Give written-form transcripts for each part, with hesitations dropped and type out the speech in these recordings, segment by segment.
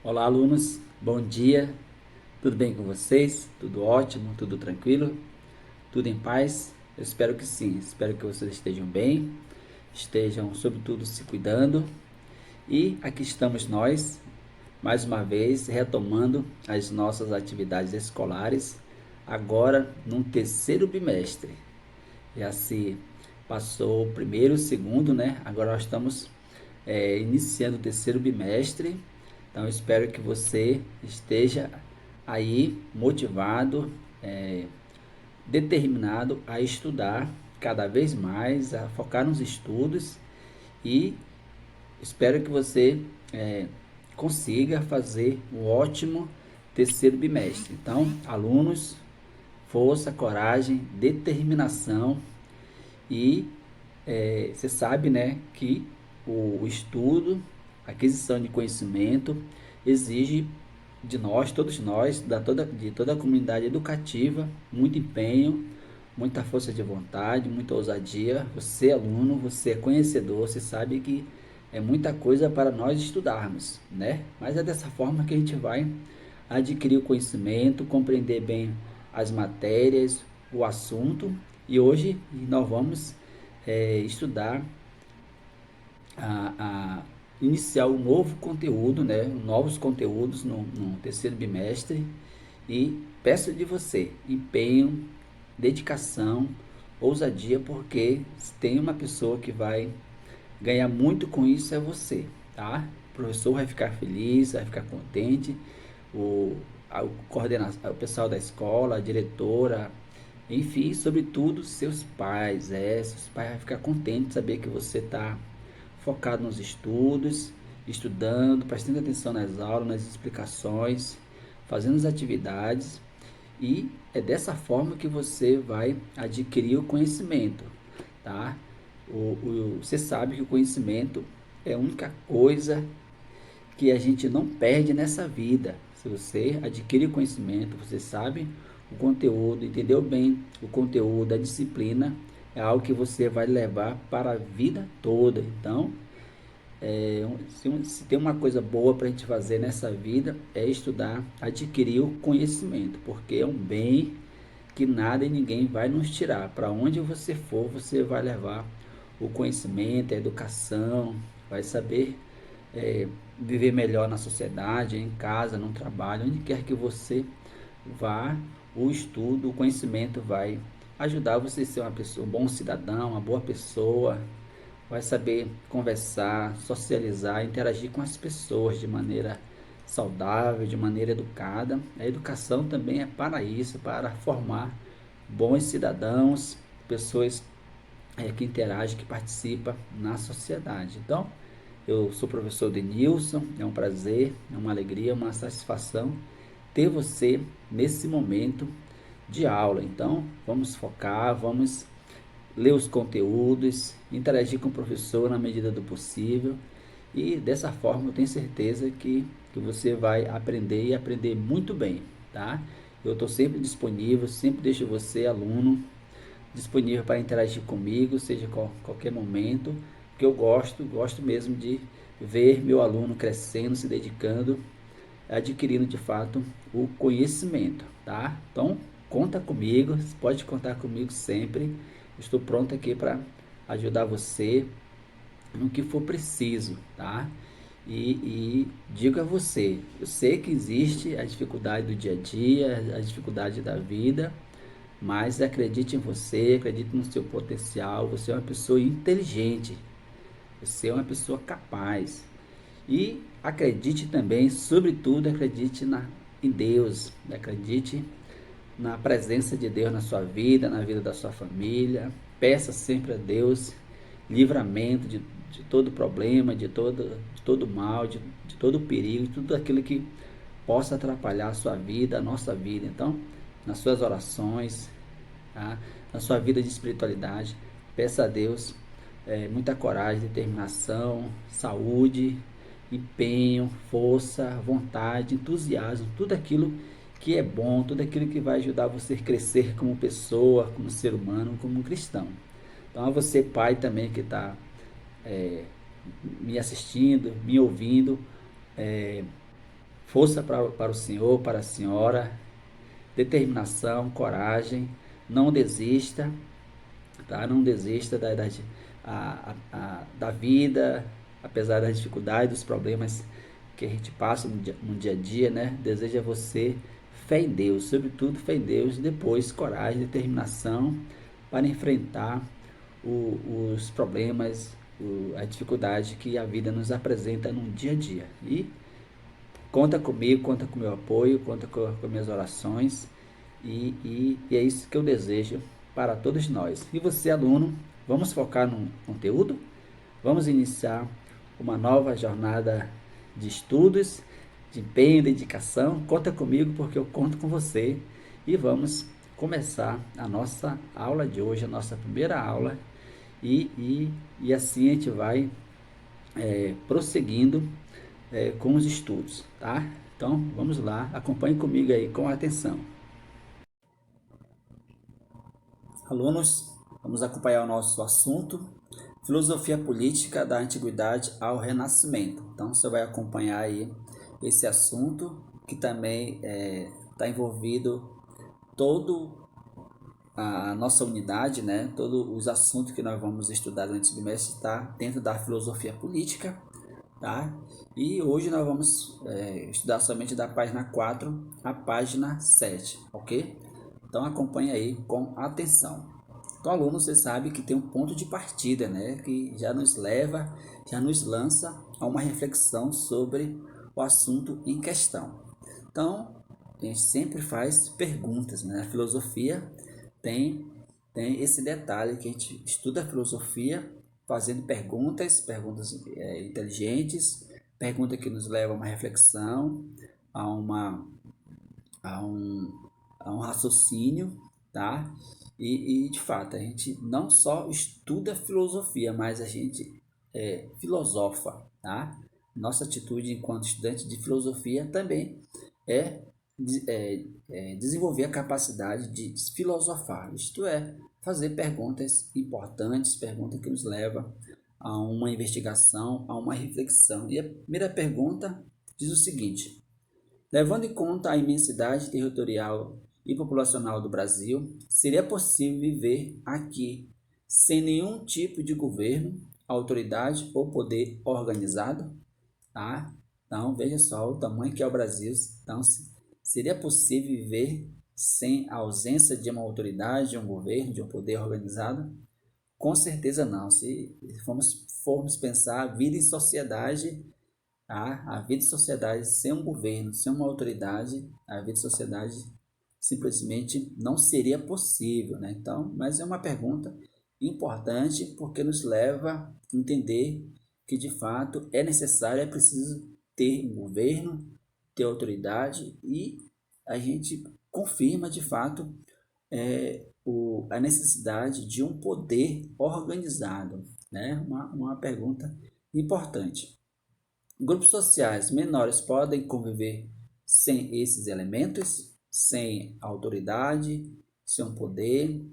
Olá, alunos, bom dia, tudo bem com vocês? Tudo ótimo, tudo tranquilo? Tudo em paz? Eu espero que sim, espero que vocês estejam bem, estejam, sobretudo, se cuidando. E aqui estamos nós, mais uma vez, retomando as nossas atividades escolares, agora num terceiro bimestre. Já se passou o primeiro, o segundo, né? Agora nós estamos iniciando o terceiro bimestre. Então eu espero que você esteja aí motivado, é, determinado a estudar cada vez mais, a focar nos estudos e espero que você consiga fazer um ótimo terceiro bimestre. Então, alunos, força, coragem, determinação e você sabe, né, que o estudo, a aquisição de conhecimento exige de nós, todos nós, de toda a comunidade educativa, muito empenho, muita força de vontade, muita ousadia. Você, aluno, você é conhecedor, você sabe que é muita coisa para nós estudarmos, né? Mas é dessa forma que a gente vai adquirir o conhecimento, compreender bem as matérias, o assunto. E hoje nós vamos estudar a iniciar um novo conteúdo, né? Novos conteúdos no terceiro bimestre. E peço de você empenho, dedicação, ousadia, porque se tem uma pessoa que vai ganhar muito com isso é você, tá? O professor vai ficar feliz, vai ficar contente, o coordenação, o pessoal da escola, a diretora, enfim, sobretudo seus pais, seus pais vão ficar contentes de saber que você está focado nos estudos, estudando, prestando atenção nas aulas, nas explicações, fazendo as atividades e é dessa forma que você vai adquirir o conhecimento, tá? Você sabe que o conhecimento é a única coisa que a gente não perde nessa vida. Se você adquire conhecimento, você sabe o conteúdo, entendeu bem o conteúdo, a disciplina, é algo que você vai levar para a vida toda. Então, se tem uma coisa boa para a gente fazer nessa vida é estudar, adquirir o conhecimento, porque é um bem que nada e ninguém vai nos tirar. Para onde você for, você vai levar o conhecimento, a educação, vai saber viver melhor na sociedade, em casa, no trabalho, onde quer que você vá, o estudo, o conhecimento vai ajudar você a ser uma pessoa, um bom cidadão, uma boa pessoa, vai saber conversar, socializar, interagir com as pessoas de maneira saudável, de maneira educada. A educação também é para isso, para formar bons cidadãos, pessoas que interagem, que participam na sociedade. Então, eu sou o professor Denilson, é um prazer, é uma alegria, uma satisfação ter você nesse momento de aula. Então, vamos focar, vamos ler os conteúdos, interagir com o professor na medida do possível e dessa forma eu tenho certeza que você vai aprender e aprender muito bem, tá? Eu estou sempre disponível, sempre deixo você, aluno, disponível para interagir comigo, seja qualquer momento, que eu gosto mesmo de ver meu aluno crescendo, se dedicando, adquirindo de fato o conhecimento, tá? Então, conta comigo, pode contar comigo sempre. Estou pronto aqui para ajudar você no que for preciso, tá? E digo a você, eu sei que existe a dificuldade do dia a dia, a dificuldade da vida, mas acredite em você, acredite no seu potencial. Você é uma pessoa inteligente, você é uma pessoa capaz. E acredite também, sobretudo, acredite em Deus, acredite na presença de Deus na sua vida, na vida da sua família. Peça sempre a Deus livramento de todo problema, de todo mal, de todo perigo, de tudo aquilo que possa atrapalhar a sua vida, a nossa vida. Então, nas suas orações, tá? Na sua vida de espiritualidade, peça a Deus muita coragem, determinação, saúde, empenho, força, vontade, entusiasmo, tudo aquilo que é bom, tudo aquilo que vai ajudar você a crescer como pessoa, como ser humano, como cristão. Então, a você, pai, também que está me assistindo, me ouvindo, Força para o senhor, para a senhora, determinação, coragem, não desista, tá? Não desista da vida, apesar das dificuldades, dos problemas que a gente passa no dia a dia, né? Deseja você fé em Deus, sobretudo fé em Deus, depois coragem, determinação para enfrentar os problemas, a dificuldade que a vida nos apresenta no dia a dia. E conta comigo, conta com o meu apoio, conta com minhas orações e é isso que eu desejo para todos nós. E você, aluno, vamos focar no conteúdo? Vamos iniciar uma nova jornada de estudos, de empenho, dedicação. Conta comigo porque eu conto com você e vamos começar a nossa aula de hoje, a nossa primeira aula e assim a gente vai prosseguindo com os estudos, tá? Então vamos lá, acompanhe comigo aí com atenção. Alunos, vamos acompanhar o nosso assunto, filosofia política da antiguidade ao renascimento. Então você vai acompanhar aí esse assunto que também está envolvido todo a nossa unidade, né? Todos os assuntos que nós vamos estudar durante o semestre está dentro da filosofia política, tá? E hoje nós vamos estudar somente da página 4 à página 7, ok? Então acompanhe aí com atenção. Então, aluno, você sabe que tem um ponto de partida, né? Que já nos leva, já nos lança a uma reflexão sobre o assunto em questão. Então, a gente sempre faz perguntas, né? A filosofia tem esse detalhe que a gente estuda a filosofia fazendo perguntas inteligentes, perguntas que nos levam a uma reflexão, a a um, a um raciocínio, tá? E de fato, a gente não só estuda filosofia, mas a gente filosofa, tá? Nossa atitude enquanto estudante de filosofia também é, desenvolver a capacidade de filosofar, isto é, fazer perguntas importantes, perguntas que nos levam a uma investigação, a uma reflexão. E a primeira pergunta diz o seguinte: levando em conta a imensidade territorial e populacional do Brasil, seria possível viver aqui sem nenhum tipo de governo, autoridade ou poder organizado? Tá? Então, veja só o tamanho que é o Brasil. Então, seria possível viver sem a ausência de uma autoridade, de um governo, de um poder organizado? Com certeza não. Se formos pensar a vida em sociedade, a vida em sociedade sem um governo, sem uma autoridade, a vida em sociedade simplesmente não seria possível, né? Então, mas é uma pergunta importante porque nos leva a entender que de fato é necessário, é preciso ter um governo, ter autoridade e a gente confirma de fato a necessidade de um poder organizado, né? Uma pergunta importante. Grupos sociais menores podem conviver sem esses elementos, sem autoridade, sem um poder,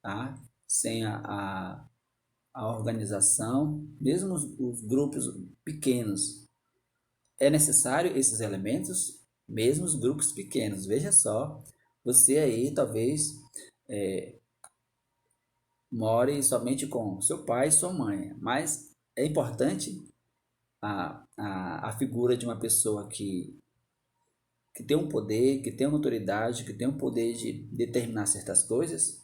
tá? Sem a organização, mesmo os grupos pequenos. É necessário esses elementos, mesmo os grupos pequenos. Veja só, você aí talvez more somente com seu pai e sua mãe, mas é importante a figura de uma pessoa que tem um poder, que tem uma autoridade, que tem um poder de determinar certas coisas,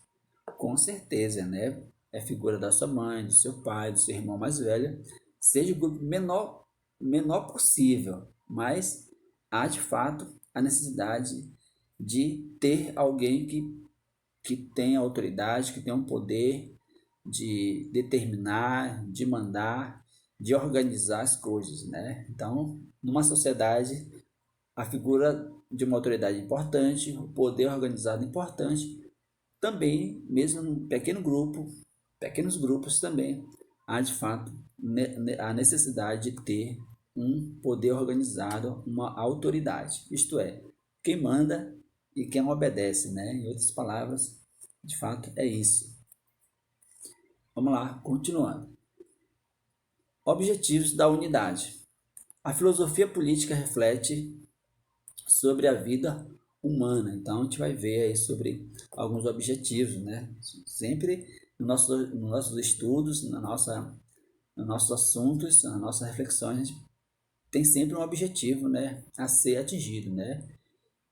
com certeza, né? É a figura da sua mãe, do seu pai, do seu irmão mais velho, seja o grupo menor possível, mas há de fato a necessidade de ter alguém que tenha autoridade, que tenha um poder de determinar, de mandar, de organizar as coisas, né? Então, numa sociedade, a figura de uma autoridade importante, o poder organizado importante, também, mesmo num pequeno grupo, pequenos grupos também, há de fato a necessidade de ter um poder organizado, uma autoridade, isto é, quem manda e quem obedece, né? Em outras palavras, de fato é isso. Vamos lá, continuando. Objetivos da unidade. A filosofia política reflete sobre a vida humana. Então a gente vai ver aí sobre alguns objetivos, né? Sempre nos nossos estudos, nos nossos assuntos, nas nossas reflexões, tem sempre um objetivo, né, a ser atingido, né?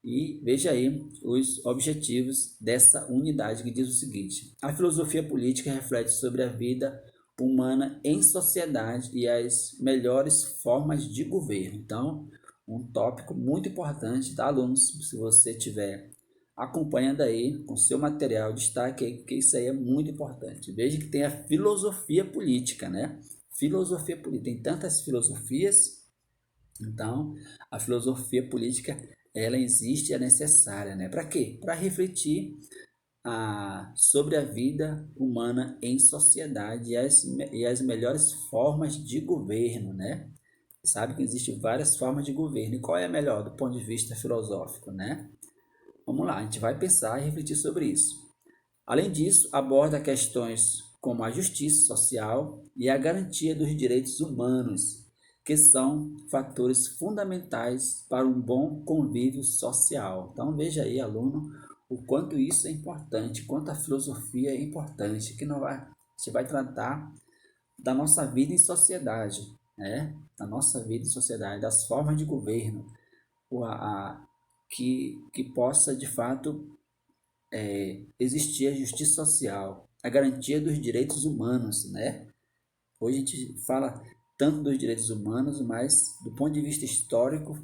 E veja aí os objetivos dessa unidade que diz o seguinte: a filosofia política reflete sobre a vida humana em sociedade e as melhores formas de governo. Então, um tópico muito importante, tá, alunos? Se você estiver acompanhando aí com seu material, destaque aí, porque isso aí é muito importante. Veja que tem a filosofia política, né? Filosofia política, tem tantas filosofias, então a filosofia política ela existe, é necessária, né? Para quê? Para refletir sobre a vida humana em sociedade e as melhores formas de governo, né? Sabe que existem várias formas de governo. E qual é a melhor do ponto de vista filosófico, né? Vamos lá, a gente vai pensar e refletir sobre isso. Além disso, aborda questões como a justiça social e a garantia dos direitos humanos, que são fatores fundamentais para um bom convívio social. Então veja aí, aluno, o quanto isso é importante, quanto a filosofia é importante, que não vai, a gente vai tratar da nossa vida em sociedade, né? Da nossa vida em sociedade, das formas de governo, que possa de fato existir a justiça social, a garantia dos direitos humanos, né? Hoje a gente fala tanto dos direitos humanos, mas do ponto de vista histórico,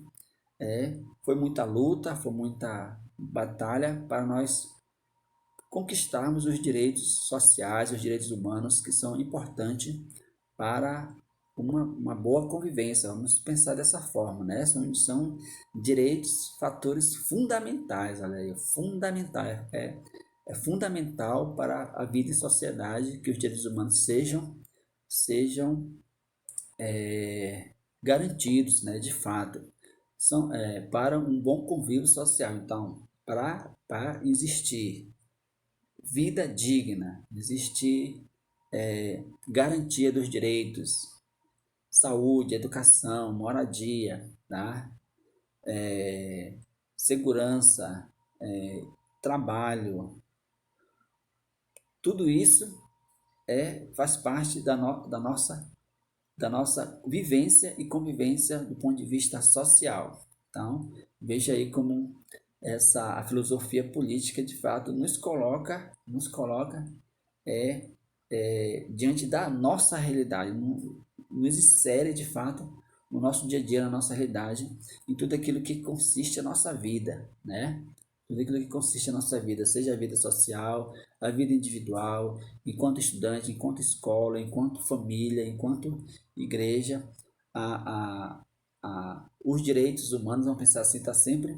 foi muita luta, foi muita batalha para nós conquistarmos os direitos sociais, os direitos humanos, que são importantes para uma boa convivência. Vamos pensar dessa forma, né? São direitos, fatores fundamentais, olha aí, fundamentais. É fundamental para a vida em sociedade que os direitos humanos sejam garantidos, né, de fato. São para um bom convívio social. Então, para existir vida digna, existir garantia dos direitos, saúde, educação, moradia, tá? Segurança, trabalho, tudo isso faz parte da nossa vivência e convivência do ponto de vista social. Então, veja aí como a filosofia política de fato nos coloca diante da nossa realidade, nos insere de fato no nosso dia a dia, na nossa realidade, em tudo aquilo que consiste a nossa vida, né? Tudo aquilo que consiste a nossa vida, seja a vida social, a vida individual, enquanto estudante, enquanto escola, enquanto família, enquanto igreja, os direitos humanos, vamos pensar assim, está sempre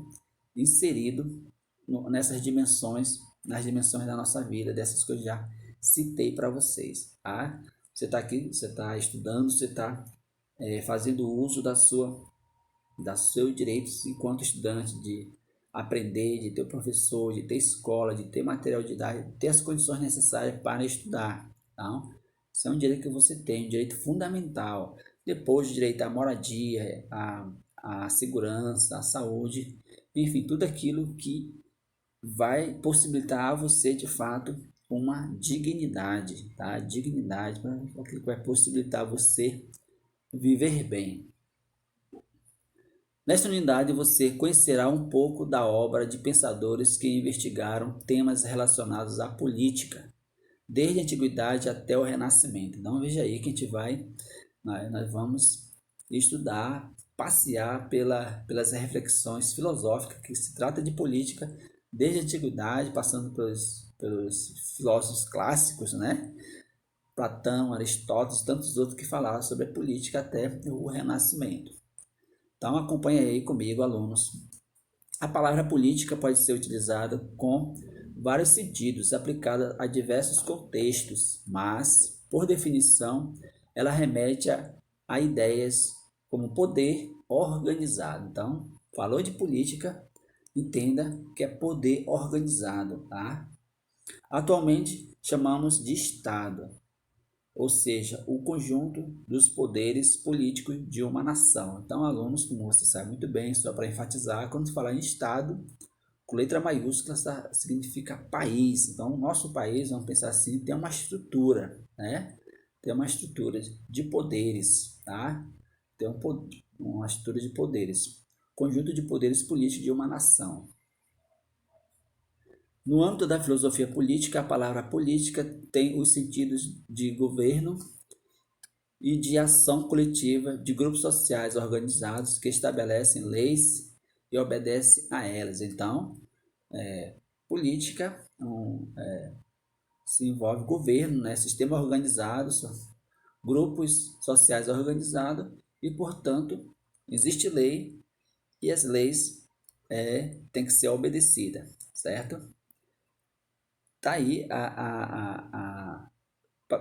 inserido nessas dimensões, nas dimensões da nossa vida, dessas coisas já citei para vocês, tá? Você está aqui, você está estudando, você está fazendo uso dos seus direitos enquanto estudante de aprender, de ter professor, de ter escola, de ter material didático, de ter as condições necessárias para estudar, tá? Isso é um direito que você tem, um direito fundamental. Depois, o direito à moradia, à segurança, à saúde, enfim, tudo aquilo que vai possibilitar a você de fato uma dignidade, tá? Dignidade para aquilo que vai possibilitar você viver bem. Nesta unidade você conhecerá um pouco da obra de pensadores que investigaram temas relacionados à política, desde a antiguidade até o Renascimento. Então veja aí que a gente nós vamos estudar, passear pelas reflexões filosóficas que se trata de política desde a antiguidade, passando pelos filósofos clássicos, né? Platão, Aristóteles, tantos outros que falaram sobre a política até o Renascimento. Então acompanhe aí comigo, alunos. A palavra política pode ser utilizada com vários sentidos, aplicada a diversos contextos, mas, por definição, ela remete a ideias como poder organizado. Então, falou de política, entenda que é poder organizado, tá? Atualmente chamamos de Estado. ou seja, o conjunto dos poderes políticos de uma nação. Então, alunos, como você sabe muito bem, só para enfatizar, quando se falar em Estado, com letra maiúscula significa país. Então, o nosso país, vamos pensar assim, tem uma estrutura, né? Tem uma estrutura de poderes, tá? Tem uma estrutura de poderes, conjunto de poderes políticos de uma nação. No âmbito da filosofia política, a palavra política tem os sentidos de governo e de ação coletiva de grupos sociais organizados que estabelecem leis e obedecem a elas. Então, política se envolve governo, né, sistema organizado, grupos sociais organizados e, portanto, existe lei e as leis têm que ser obedecidas, certo? Tá aí a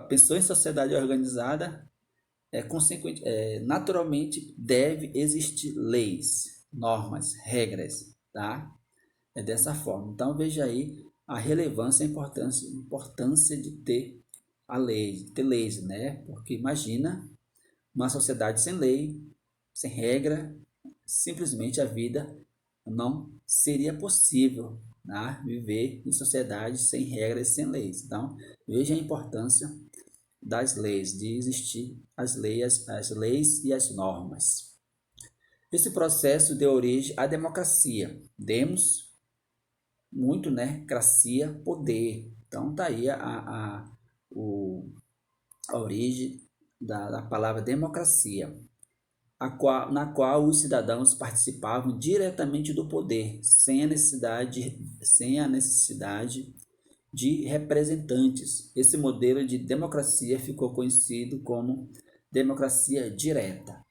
pessoa em sociedade organizada naturalmente deve existir leis, normas, regras, tá? É dessa forma. Então veja aí a relevância e a importância de ter a lei, de ter leis, né? Porque imagina uma sociedade sem lei, sem regra, simplesmente a vida não seria possível, né? Viver em sociedade sem regras, sem leis. Então veja a importância das leis, de existir as leis e as normas. Esse processo deu origem à democracia. Demos muito, né? Cracia, poder. Então tá aí a origem da palavra democracia, na qual os cidadãos participavam diretamente do poder, sem a necessidade de representantes. Esse modelo de democracia ficou conhecido como democracia direta.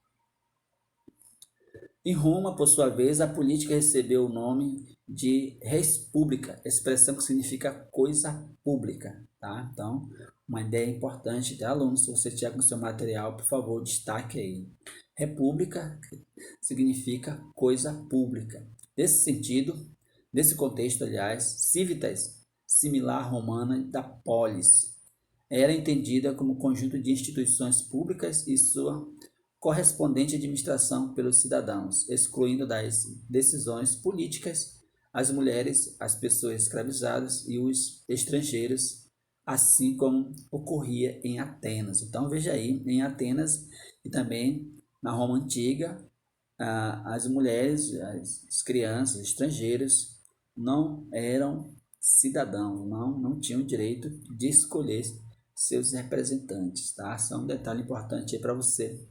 Em Roma, por sua vez, a política recebeu o nome de res publica, expressão que significa coisa pública, tá? Então, uma ideia importante de aluno, se você tiver com seu material, por favor, destaque aí. República significa coisa pública. Nesse sentido, nesse contexto, aliás, civitas, similar romana da polis, era entendida como conjunto de instituições públicas e sua correspondente administração pelos cidadãos, excluindo das decisões políticas as mulheres, as pessoas escravizadas e os estrangeiros, assim como ocorria em Atenas. Então veja aí, em Atenas e também na Roma antiga, as mulheres, as crianças, os estrangeiros não eram cidadãos, não tinham o direito de escolher seus representantes, tá? Só um detalhe importante aí para você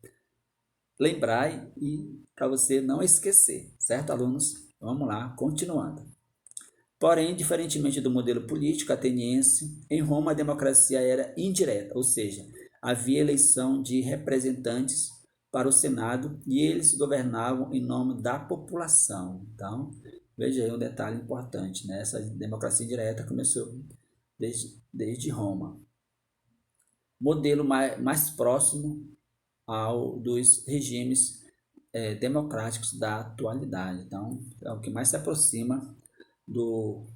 lembrar e para você não esquecer, certo, alunos? Vamos lá, continuando. Porém, diferentemente do modelo político ateniense, em Roma a democracia era indireta, ou seja, havia eleição de representantes para o Senado e eles governavam em nome da população. Então, veja aí um detalhe importante, né? Essa democracia indireta começou desde Roma. Modelo mais próximo ao dos regimes democráticos da atualidade. Então, é o que mais se aproxima do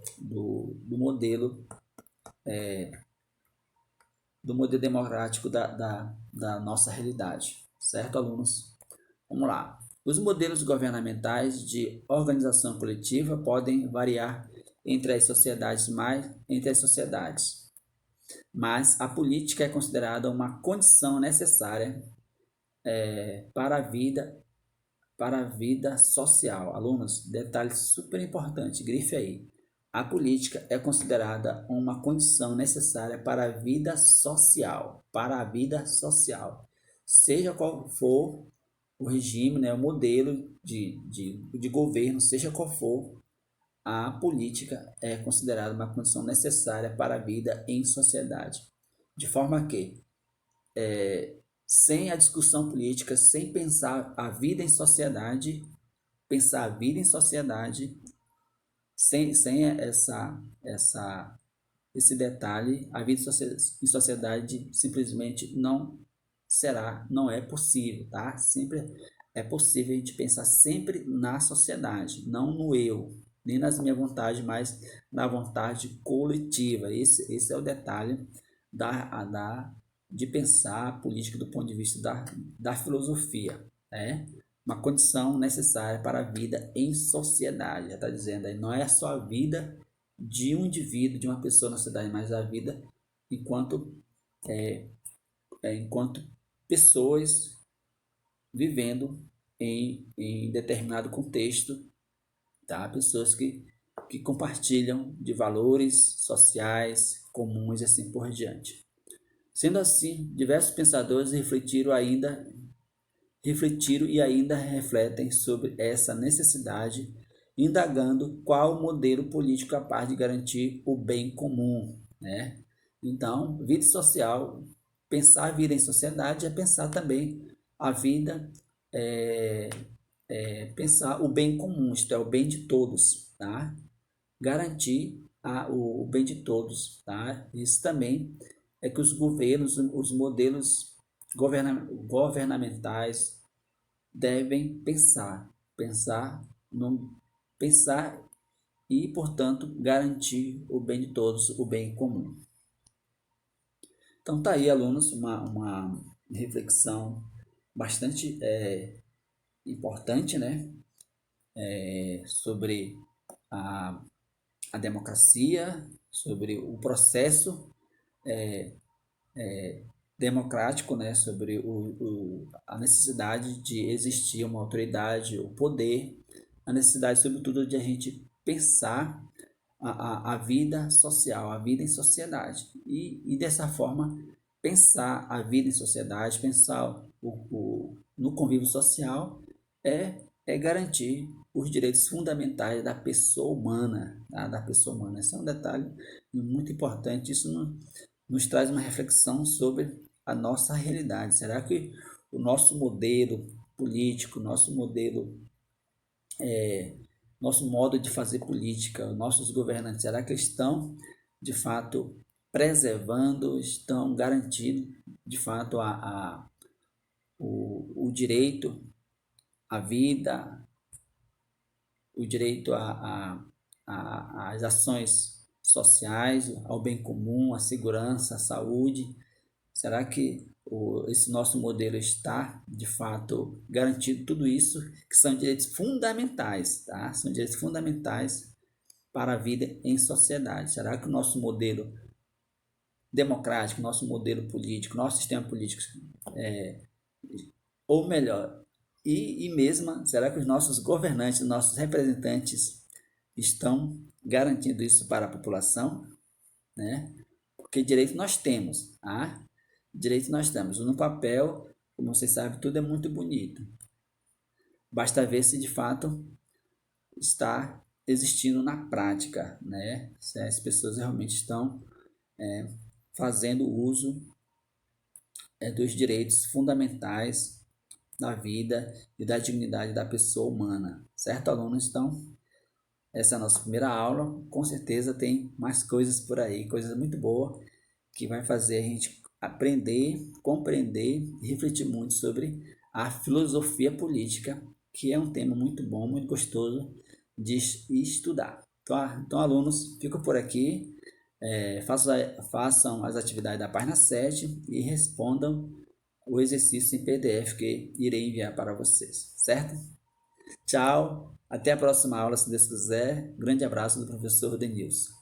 modelo democrático da nossa realidade. Certo, alunos? Vamos lá. Os modelos governamentais de organização coletiva podem variar entre as sociedades, mas a política é considerada uma condição necessária para a vida social. Alunos, detalhe super importante, grife aí. A política é considerada uma condição necessária para a vida social, seja qual for o regime, né, o modelo de governo, seja qual for, a política é considerada uma condição necessária para a vida em sociedade. De forma que sem a discussão política, sem pensar a vida em sociedade, sem esse detalhe, a vida em sociedade simplesmente não é possível, tá? Sempre é possível a gente pensar sempre na sociedade, não no eu, nem nas minhas vontades, mas na vontade coletiva. Esse é o detalhe da de pensar a política do ponto de vista da filosofia, né? Uma condição necessária para a vida em sociedade. Já está dizendo aí, não é só a vida de um indivíduo, de uma pessoa na sociedade, mas a vida enquanto, enquanto pessoas vivendo em determinado contexto, tá? Pessoas que compartilham de valores sociais comuns e assim por diante. Sendo assim, diversos pensadores refletiram e ainda refletem sobre essa necessidade, indagando qual modelo político capaz de garantir o bem comum, né? Então, vida social, pensar a vida em sociedade é pensar também a vida, é, pensar o bem comum, isto é, o bem de todos, tá? Garantir o bem de todos, tá? Isso também é que os governos, os modelos governamentais devem no, pensar e, portanto, garantir o bem de todos, o bem comum. Então tá aí, alunos, uma reflexão bastante importante, né? Sobre a, a democracia, sobre o processo democrático, né? Sobre a necessidade de existir uma autoridade, o poder, a necessidade, sobretudo, de a gente pensar a vida social, a vida em sociedade. E dessa forma, pensar a vida em sociedade, pensar no convívio social é garantir os direitos fundamentais da pessoa humana, tá? Da pessoa humana. Esse é um detalhe muito importante. Isso nos traz uma reflexão sobre a nossa realidade. Será que o nosso modelo político, nosso modo de fazer política, nossos governantes, será que estão de fato preservando, estão garantindo de fato o direito à vida, o direito às ações sociais, ao bem comum, à segurança, à saúde? Será que esse nosso modelo está, de fato, garantindo tudo isso, que são direitos fundamentais, tá? São direitos fundamentais para a vida em sociedade. Será que o nosso modelo democrático, nosso modelo político, nosso sistema político, ou melhor, e mesmo, será que os nossos governantes, nossos representantes estão garantindo isso para a população, né? Porque direito nós temos, tá? Direito nós temos. No papel, como vocês sabem, tudo é muito bonito. Basta ver se de fato está existindo na prática, né? Se as pessoas realmente estão fazendo uso dos direitos fundamentais da vida e da dignidade da pessoa humana. Certo, alunos? Então, essa é a nossa primeira aula. Com certeza tem mais coisas por aí, coisas muito boas que vai fazer a gente aprender, compreender e refletir muito sobre a filosofia política, que é um tema muito bom, muito gostoso de estudar. Então alunos, fico por aqui. Façam as atividades da página 7 e respondam o exercício em PDF que irei enviar para vocês, certo? Tchau, até a próxima aula, se Deus quiser. Grande abraço do professor Denilson.